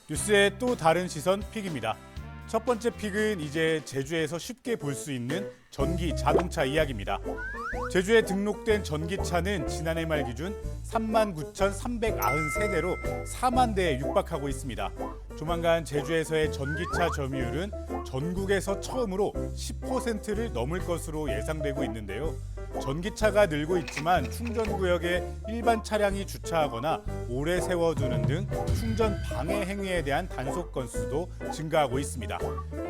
뉴스의 또 다른 시선 픽입니다. 첫 번째 픽은 이제 제주에서 쉽게 볼 수 있는 전기 자동차 이야기입니다. 제주에 등록된 전기차는 지난해 말 기준 39,393대로 4만 대에 육박하고 있습니다. 조만간 제주에서의 전기차 점유율은 전국에서 처음으로 10%를 넘을 것으로 예상되고 있는데요. 전기차가 늘고 있지만 충전구역에 일반 차량이 주차하거나 오래 세워두는 등 충전 방해 행위에 대한 단속 건수도 증가하고 있습니다.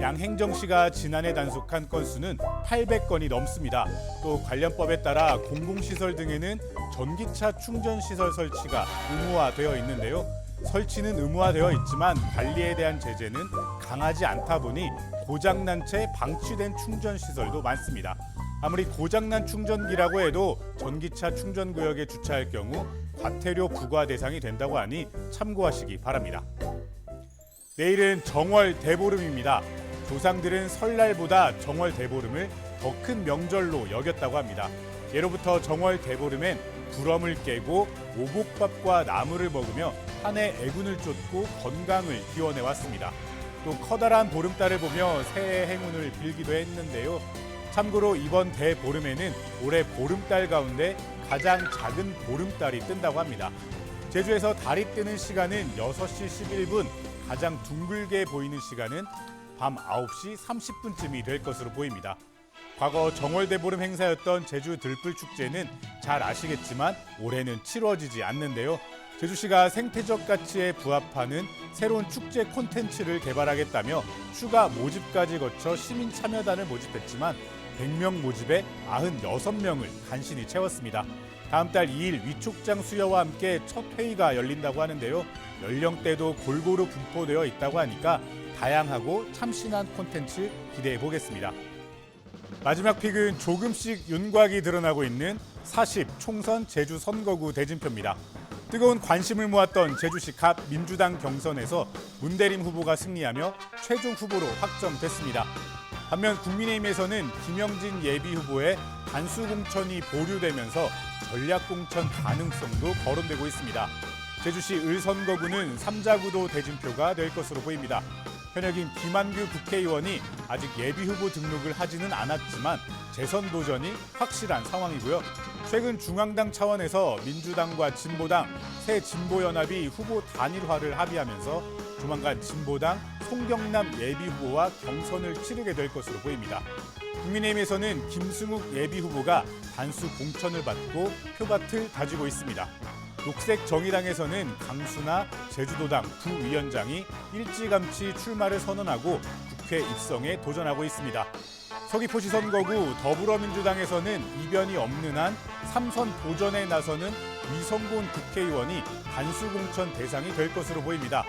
양행정시가 지난해 단속한 건수는 800건이 넘습니다. 또 관련법에 따라 공공시설 등에는 전기차 충전시설 설치가 의무화되어 있는데요. 설치는 의무화되어 있지만 관리에 대한 제재는 강하지 않다 보니 고장난 채 방치된 충전시설도 많습니다. 아무리 고장난 충전기라고 해도 전기차 충전구역에 주차할 경우 과태료 부과 대상이 된다고 하니 참고하시기 바랍니다. 내일은 정월 대보름입니다. 조상들은 설날보다 정월 대보름을 더 큰 명절로 여겼다고 합니다. 예로부터 정월 대보름엔 부럼을 깨고 오곡밥과 나물을 먹으며 한 해 애군을 쫓고 건강을 기원해 왔습니다. 또 커다란 보름달을 보며 새해 행운을 빌기도 했는데요. 참고로 이번 대보름에는 올해 보름달 가운데 가장 작은 보름달이 뜬다고 합니다. 제주에서 달이 뜨는 시간은 6시 11분, 가장 둥글게 보이는 시간은 밤 9시 30분쯤이 될 것으로 보입니다. 과거 정월대보름 행사였던 제주 들불축제는 잘 아시겠지만 올해는 치러지지 않는데요. 제주시가 생태적 가치에 부합하는 새로운 축제 콘텐츠를 개발하겠다며 추가 모집까지 거쳐 시민 참여단을 모집했지만 100명 모집에 96명을 간신히 채웠습니다. 다음 달 2일 위촉장 수여와 함께 첫 회의가 열린다고 하는데요. 연령대도 골고루 분포되어 있다고 하니까 다양하고 참신한 콘텐츠 기대해 보겠습니다. 마지막 픽은 조금씩 윤곽이 드러나고 있는 40 총선 제주 선거구 대진표입니다. 뜨거운 관심을 모았던 제주시 갑 민주당 경선에서 문대림 후보가 승리하며 최종 후보로 확정됐습니다. 반면 국민의힘에서는 김영진 예비후보의 단수 공천이 보류되면서 전략 공천 가능성도 거론되고 있습니다. 제주시 을선거구는 3자구도 대진표가 될 것으로 보입니다. 현역인 김한규 국회의원이 아직 예비후보 등록을 하지는 않았지만 재선 도전이 확실한 상황이고요. 최근 중앙당 차원에서 민주당과 진보당, 새진보연합이 후보 단일화를 합의하면서 조만간 진보당 송경남 예비후보와 경선을 치르게 될 것으로 보입니다. 국민의힘에서는 김승욱 예비후보가 단수 공천을 받고 표밭을 다지고 있습니다. 녹색정의당에서는 강수나 제주도당 부위원장이 일찌감치 출마를 선언하고 국회 입성에 도전하고 있습니다. 서귀포시 선거구 더불어민주당에서는 이변이 없는 한 3선 도전에 나서는 위성곤 국회의원이 단수 공천 대상이 될 것으로 보입니다.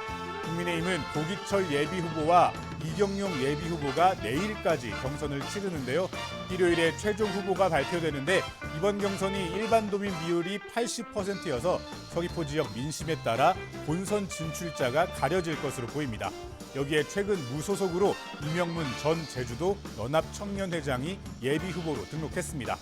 국민의힘은 고기철 예비후보와 이경용 예비후보가 내일까지 경선을 치르는데요. 일요일에 최종 후보가 발표되는데 이번 경선이 일반도민 비율이 80%여서 서귀포 지역 민심에 따라 본선 진출자가 가려질 것으로 보입니다. 여기에 최근 무소속으로 이명문 전 제주도 연합청년회장이 예비후보로 등록했습니다.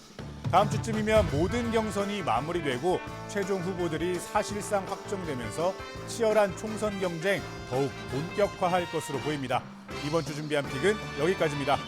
다음 주쯤이면 모든 경선이 마무리되고 최종 후보들이 사실상 확정되면서 치열한 총선 경쟁 더욱 본격화할 것으로 보입니다. 이번 주 준비한 픽은 여기까지입니다.